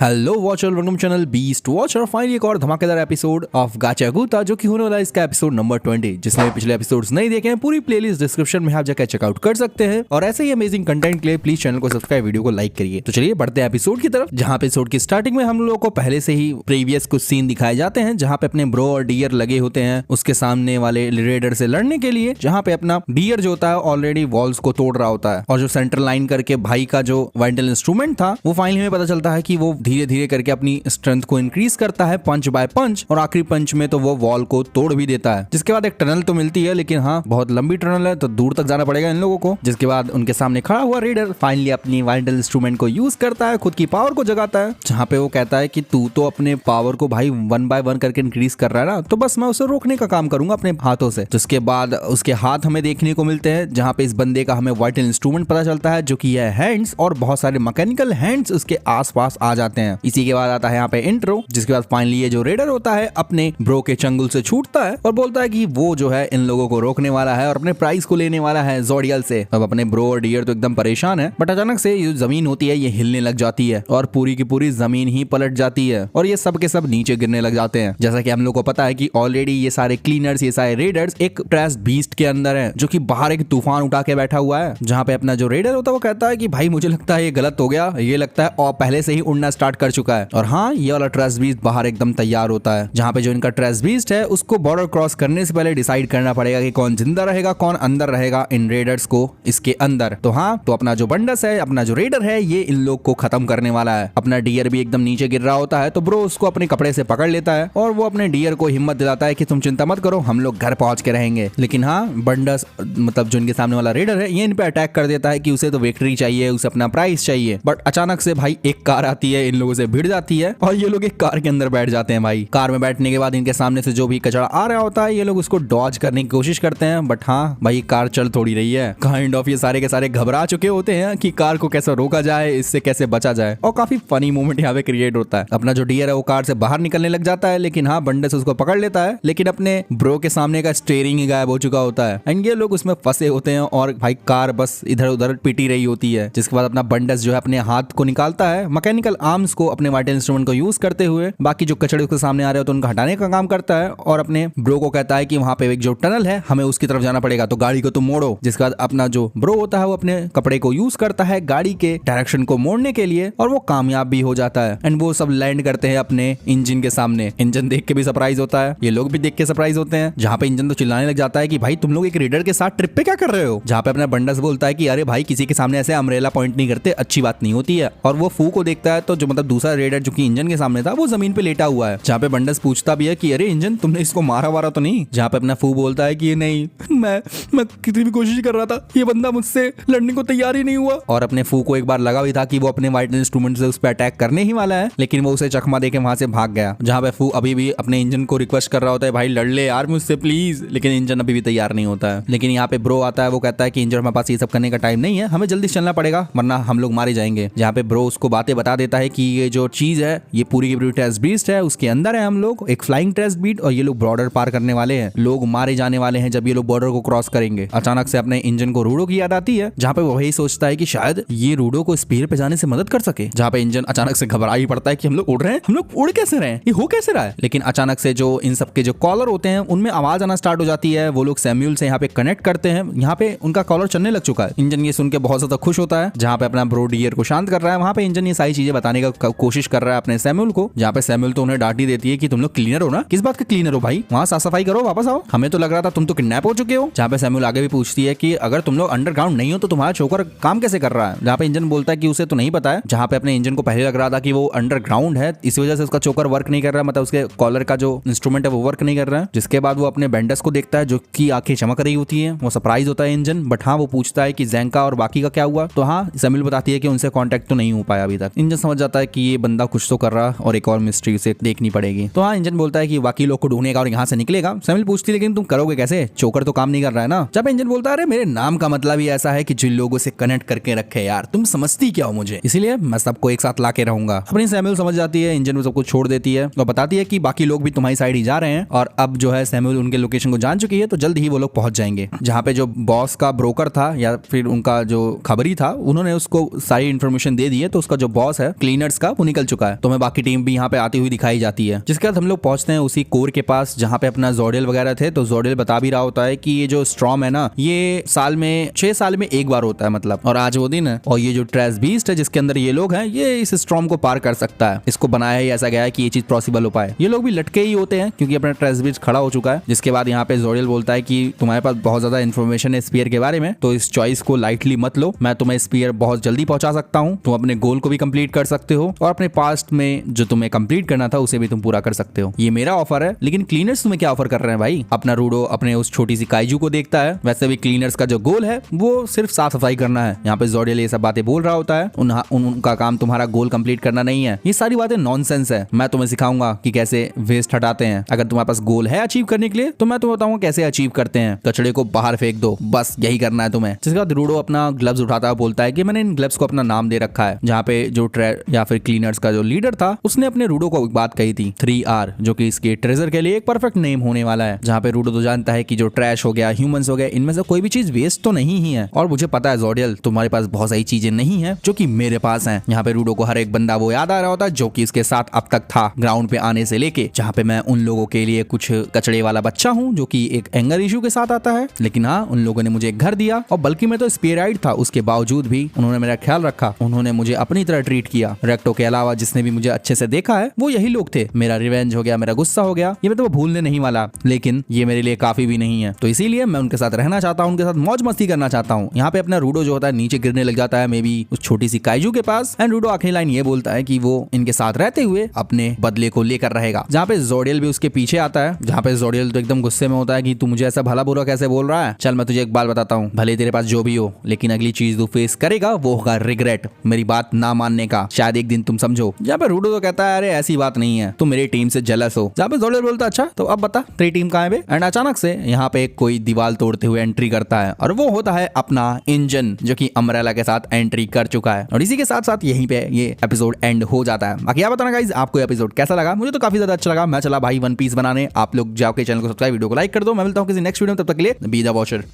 Hello watcher, welcome channel beast watcher. Finally एक और धमाकेदार एपिसोड ऑफ गाचा गुता जो कि होने वाला है इसका एपिसोड नंबर 20। जिसने पिछले एपिसोड्स नहीं देखे हैं, पूरी प्लेलिस्ट डिस्क्रिप्शन में आप जाकर चेकआउट कर सकते हैं। और ऐसे ही अमेजिंग कंटेंट के लिए प्लीज चैनल को सब्सक्राइब, वीडियो को लाइक करिए। तो चलिए बढ़ते हैं एपिसोड की तरफ, जहाँ एपिसोड की स्टार्टिंग में हम लोगों को पहले से ही प्रीवियस कुछ सीन दिखाए जाते हैं, जहाँ पे अपने ब्रो और डियर लगे होते हैं उसके सामने वाले रेडर से लड़ने के लिए, जहाँ पे अपना डियर जो होता है ऑलरेडी वॉल्स को तोड़ रहा होता है। और जो सेंटर लाइन करके भाई का जो वाइटल इंस्ट्रूमेंट था वो फाइनली में पता चलता है कि वो धीरे धीरे करके अपनी स्ट्रेंथ को इंक्रीज करता है पंच बाय पंच, और आखिरी पंच में तो वो वॉल को तोड़ भी देता है। जिसके बाद एक टनल तो मिलती है, लेकिन हाँ बहुत लंबी टनल है तो दूर तक जाना पड़ेगा इन लोगों को। जिसके बाद उनके सामने खड़ा हुआ रेडर फाइनली अपनी वाइटल इंस्ट्रूमेंट को यूज करता है, खुद की पावर को जगाता है, जहाँ पे वो कहता है कि तू तो अपने पावर को भाई 1 बाय 1 करके इंक्रीज कर रहा है ना, तो बस मैं उसे रोकने का काम करूंगा अपने हाथों से। जिसके बाद उसके हाथ हमें देखने को मिलते हैं, जहाँ पे इस बंदे का हमें वाइटल इंस्ट्रूमेंट पता चलता है, जो कि है हैंड्स, और बहुत सारे मैकेनिकल हैंड्स उसके आसपास आ जाते हैं। इसी के बाद आता है यहाँ पे इंट्रो, जिसके बाद फाइनली ये जो रेडर होता है अपने ब्रो के चंगुल से छूटता है और बोलता है कि वो जो है इन लोगों को रोकने वाला है और अपने प्राइस को लेने वाला है ज़ोडियल से। अब अपने ब्रो और डियर तो एकदम परेशान है, बट अचानक से ये जमीन होती है ये हिलने लग जाती है और पूरी की पूरी जमीन ही पलट जाती है और ये सब के सब नीचे गिरने लग जाते हैं। जैसा कि हम लोग को पता है कि ऑलरेडी ये सारे क्लीनर्स, ये सारे रेडर्स एक ट्रैश बीस्ट के अंदर है, जो कि बाहर एक तूफान उठा के बैठा हुआ है। जहाँ पे अपना जो रेडर होता है वो कहता है कि भाई मुझे लगता है ये गलत हो गया, ये लगता है और पहले से ही उड़ना स्टार्ट कर चुका है। और हाँ, ये वाला ट्रैश बीस्ट बाहर एकदम तैयार होता है, जहाँ पे जो इनका ट्रैश बीस्ट है उसको बॉर्डर क्रॉस करने से पहले डिसाइड करना पड़ेगा कि कौन जिंदा रहेगा, कौन अंदर रहेगा इन रेडर्स को इसके अंदर। तो हाँ, तो अपना जो बंडस है, अपना जो रेडर है, ये इन लोग को खत्म करने वाला है। अपना डियर भी एकदम नीचे गिर रहा होता है, तो ब्रो उसको अपने कपड़े से पकड़ लेता है और वो अपने डियर को हिम्मत दिलाता है कि तुम चिंता मत करो, हम लोग घर पहुंच के रहेंगे। लेकिन हाँ, बंडस मतलब जो इनके सामने वाला रेडर है, ये इन पे अटैक कर देता है कि उसे तो विक्ट्री चाहिए, उसे अपना प्राइस चाहिए। बट अचानक से भाई एक कार आती है, इन लोगों से भिड़ जाती है और ये लोग एक कार के अंदर बैठ जाते हैं। भाई कार में बैठने के बाद इनके सामने से जो भी कचरा आ रहा होता है, ये लोग उसको डॉज करने की कोशिश करते हैं। बट हाँ भाई, कार चल थोड़ी रही है, काइंड ऑफ ये सारे के सारे घबरा चुके होते हैं कि कार को कैसे रोका जाए, इससे कैसे बचा जाए। और काफी फनी मोमेंट यहाँ पे क्रिएट होता है। अपना जो डियर है वो कार से बाहर निकलने लग जाता है, लेकिन हाँ बंडस उसको पकड़ लेता है, लेकिन अपने ब्रो के सामने का स्टीयरिंग ही गायब हो चुका होता है एंड ये लोग उसमें फंसे होते हैं और भाई कार बस इधर उधर पिटी रही होती है। जिसके बाद अपना बंडस जो है अपने हाथ को निकालता है, मैकेनिकल आर्म्स को अपने वाइटल इंस्ट्रूमेंट को यूज करते हुए बाकी जो कचड़े उसके सामने आ रहे होते हैं उनको हटाने का काम करता है, और अपने ब्रो को कहता है कि वहां पे एक जो टनल है हमें उसकी तरफ जाना पड़ेगा, तो गाड़ी को तुम मोड़ो। जिसके बाद अपना जो ब्रो होता है वो अपने कपड़े को यूज करता है गाड़ी के डायरेक्शन को मोड़ने के लिए, और वो कामयाब भी हो जाता है एंड वो सब लैंड करते हैं अपने इंजन के सामने। इंजन देख के भी सरप्राइज होता है, ये लोग भी देख के सरप्राइज होते हैं, जहाँ पे इंजन तो चिल्लाने लग जाता है कि भाई तुम लोग एक रेडर के साथ ट्रिप पे क्या कर रहे हो। जहाँ पे अपना बंडस बोलता है कि अरे भाई किसी के सामने ऐसे अम्ब्रेला पॉइंट नहीं करते, अच्छी बात नहीं होती है। और वो फू को देखता है तो जो मतलब दूसरा रेडर जो कि इंजन के सामने था वो जमीन पे लेटा हुआ है, जहाँ पे बंडस पूछता भी है कि अरे इंजन तुमने इसको मारा वारा तो नहीं। जहाँ पे अपना फू बोलता है कि ये नहीं, मैं कितनी भी कोशिश कर रहा था, ये बंदा मुझसे लड़ने को तैयार ही नहीं हुआ। और अपने फू को एक बार लगा भी था कि वो अपने वाइटल इंस्ट्रूमेंट से उस पर अटैक करने ही वाला है, लेकिन वो उसे चकमा देके वहां से भाग गया। जहाँ पे फू अभी भी अपने इंजन को रिक्वेस्ट कर रहा होता है, भाई लड़ ले यार मुझसे प्लीज, लेकिन इंजन अभी भी तैयार नहीं होता है। लेकिन यहाँ पे ब्रो आता है, वो कहता है कि इंजन हमारे पास ये सब करने का टाइम नहीं है, हमें जल्दी चलना पड़ेगा वरना हम लोग मारे जाएंगे। जहाँ पे ब्रो उसको बातें बता देता है कि ये जो चीज है ये पूरी की पूरी ट्रैश बीस्ट है, उसके अंदर है हम लोग एक फ्लाइंग ट्रैश बीट, और ये लोग बॉर्डर पार करने वाले हैं, लोग मारे जाने वाले हैं जब ये लोग बॉर्डर को क्रॉस करेंगे। अचानक से अपने इंजन को रूडो की याद आती है, जहाँ पे वो वही सोचता है कि शायद ये रूडो को स्पीड पे जाने से मदद कर सके। जहाँ पे इंजन अचानक से घबरा ही पड़ता है कि हम लोग उड़ रहे हैं, हम लोग उड़ कैसे रहे हैं, ये हो कैसे रहा है। लेकिन अचानक से जो इन सबके जो कॉलर होते हैं उनमें आवाज आना स्टार्ट हो जाती है, वो लोग सैम्यूल से यहाँ पे कनेक्ट करते हैं, यहाँ पे उनका कॉलर चलने लग चुका है। इंजन ये सुन के बहुत ज्यादा खुश होता है, जहाँ पे अपना ब्रो डियर को शांत कर रहा है, वहाँ पे इंजन ये सारी चीजें बताने का कोशिश कर रहा है अपने सैम्यूल को। जहाँ पे सैम्यूल तो उन्हें डांट ही देती है कि तुम लोग क्लीनर हो ना, किस बात के क्लीनर हो भाई, वहाँ साफ सफाई करो, वापस आओ, हमें तो लग रहा था तुम तो किडनैप हो चुके हो। जहाँ पे सैम्यूल आगे भी पूछती है कि अगर तुम लोग अंडरग्राउंड नहीं हो तो तुम्हारा चोकर काम कैसे कर रहा है। जहाँ पे इंजन बोलता है कि उसे तो नहीं पता है। जहाँ पे अपने इंजन को पहले लग रहा था कि वो अंडरग्राउंड है, इसी वजह से उसका चोकर वर्क नहीं कर रहा, मतलब उसके कॉलर का जो इंस्ट्रूमेंट है वो वर्क नहीं कर रहा है। जिसके बाद वो अपने बेंडस को देखता है जो कि आंखें चमक रही होती है, वो सरप्राइज होता है इंजन। बट हाँ, वो पूछता है कि जैंका और बाकी का क्या हुआ, तो हाँ सैम्यूल बताती है कि उनसे कांटेक्ट तो नहीं हो पाया अभी तक। इंजन समझ जाता है कि ये बंदा कुछ तो कर रहा और एक और मिस्ट्री उसे देखनी पड़ेगी। तो हाँ, इंजन बोलता है कि बाकी लोग को ढूंढेगा और यहाँ से निकलेगा। सैम्यूल पूछती है लेकिन तुम करोगे कैसे, चोकर तो काम नहीं कर रहा है ना। जब इंजन बोलता है अरे मेरे नाम का मतलब ही ऐसा है कि जिन लोगों से कनेक्ट करके रखे यार, तुम समझती क्या हो मुझे, इसीलिए मैं सबको एक साथ लाके रहूंगा। अपनी सैम्यूल समझ जाती है, इंजन में सब कुछ छोड़ देती है और बताती है कि बाकी लोग भी तुम्हारी साइड ही जा रहे हैं, और अब जो है सैम्यूल उनके लोकेशन को जान चुकी है, तो जल्द ही वो लोग पहुंच जाएंगे। जहाँ पे जो बॉस का ब्रोकर था या फिर उनका जो खबरी था, उन्होंने उसको सारी इन्फॉर्मेशन दे दी है, तो उसका जो बॉस है क्लीनर क्लीनर्स का वो निकल चुका है। तो हमें बाकी टीम भी यहाँ पे आती हुई दिखाई जाती है, जिसके बाद हम लोग पहुंचते हैं उसी कोर के पास जहाँ पे अपना जोडियल वगैरह थे। तो जोडियल बता भी रहा होता है कि ये जो स्टॉर्म है ना, ये साल में 6 साल में एक बार होता है मतलब, और आज वो दिन है। और ये जो ट्रेस बीस्ट है जिसके अंदर ये लोग हैं, ये इस स्टॉर्म को पार कर सकता है। इसको बनाया ही ऐसा गया है कि ये चीज पॉसिबल हो पाए। ये लोग भी लटके ही होते हैं क्योंकि अपना ट्रेस बीस्ट खड़ा हो चुका है। जिसके बाद यहाँ पे जोडियल बोलता है कि तुम्हारे पास बहुत ज्यादा इन्फॉर्मेशन है स्पीयर के बारे में, तो इस चॉइस को लाइटली मत लो। मैं तुम्हें स्पीयर बहुत जल्दी पहुंचा सकता हूँ, तुम अपने गोल को भी कंप्लीट कर सकते हो और अपने पास्ट में जो तुम्हें कंप्लीट करना था उसे भी तुम पूरा कर सकते हो। ये मेरा ऑफर है। लेकिन क्लीनर्स तुम्हें क्या ऑफर कर रहे हैं भाई? अपना रूडो अपने उस छोटी सी काइजू को देखता है। वैसे भी क्लीनर्स का जो गोल है वो सिर्फ साफ सफाई करना है। यहाँ पे जोडियल ये सब बातें बोल रहा होता है। उनका काम तुम्हारा गोल कंप्लीट करना नहीं है। ये सारी बातें नॉनसेंस है। मैं तुम्हें सिखाऊंगा कि कैसे वेस्ट हटाते हैं। अगर तुम्हारे पास गोल है अचीव करने के लिए तो मैं तुम्हें बताऊंगा कैसे अचीव करते हैं। कचड़े को बाहर फेंक दो, बस यही करना है तुम्हें। जिसके बाद रूडो अपना ग्लव्स उठाता है, बोलता है कि मैंने इन ग्लव्स को अपना नाम दे रखा है। जहाँ पे जो या फिर क्लीनर्स का जो लीडर था उसने अपने रूडो को एक बात कही थी, 3R, जो कि इसके ट्रेजर के लिए एक परफेक्ट नेम होने वाला है। जहाँ पे रूडो तो जानता है कि जो ट्रैश हो गया, ह्यूमंस हो गए, इनमें से कोई भी चीज वेस्ट तो नहीं ही है। और मुझे पता है जोडियल तुम्हारे पास बहुत सारी चीजें नहीं है जो कि मेरे पास हैं। यहाँ पे रूडो को हर एक बंदा वो याद आ रहा होता है जो कि इसके साथ अब तक था ग्राउंड पे आने से लेके, जहाँ पे मैं उन लोगों के लिए कुछ कचड़े वाला बच्चा हूँ जो कि एक एंगर इशू के साथ आता है। लेकिन हाँ, उन लोगों ने मुझे एक घर दिया और बल्कि मैं तो स्पीयराइड था, उसके बावजूद भी उन्होंने मेरा ख्याल रखा। उन्होंने मुझे अपनी तरह ट्रीट किया। रेक्टो के अलावा जिसने भी मुझे अच्छे से देखा है वो यही लोग थे। मेरा रिवेंज हो गया, मेरा गुस्सा हो गया, ये मैं तो भूलने नहीं वाला, लेकिन ये मेरे लिए काफी भी नहीं है। तो इसीलिए मैं उनके साथ रहना चाहता हूँ, उनके साथ मौज मस्ती करना चाहता हूँ। यहाँ पे अपना रूडो जो होता है नीचे गिरने लग जाता है, मे बी उस छोटी सी काइजू के पास। एंड रूडो आखिरी लाइन ये बोलता है कि वो इनके साथ रहते हुए अपने बदले को लेकर रहेगा। जहाँ पे जोडियल भी उसके पीछे आता है। जहाँ पे जोडियल तो एकदम गुस्से में होता है कि तू मुझे ऐसा भला बुरा कैसे बोल रहा है। चल मैं तुझे एक बात बताता हूँ, भले तेरे पास जो भी हो, लेकिन अगली चीज तू फेस करेगा वो होगा रिग्रेट, मेरी बात ना मानने का। शायद एक दिन तुम समझो। जहाँ पे रूडो तो कहता है अरे ऐसी बात नहीं है, तुम मेरी टीम से जेलस हो। जहाँ पे जोडियल बोलता है अच्छा तो अब बता तेरी टीम कहाँ है बे। एंड अचानक से यहाँ पे कोई दीवार तोड़ते हुए एंट्री करता है और वो होता है अपना इंजन, जो कि अम्ब्रेला के साथ एंट्री कर चुका है। और इसी के साथ साथ यहीं पे ये एपिसोड एंड हो जाता है। बाकी आप बताना गाइस आपको एपिसोड कैसा लगा। मुझे तो काफी ज्यादा अच्छा लगा। मैं चला भाई वन पीस बनाने। आप लोग जाओ के चैनल को सब्सक्राइब, वीडियो को लाइक कर दो। मैं मिलता हूँ किसी नेक्स्ट वीडियो में, तब तक के लिए बी द वॉचर।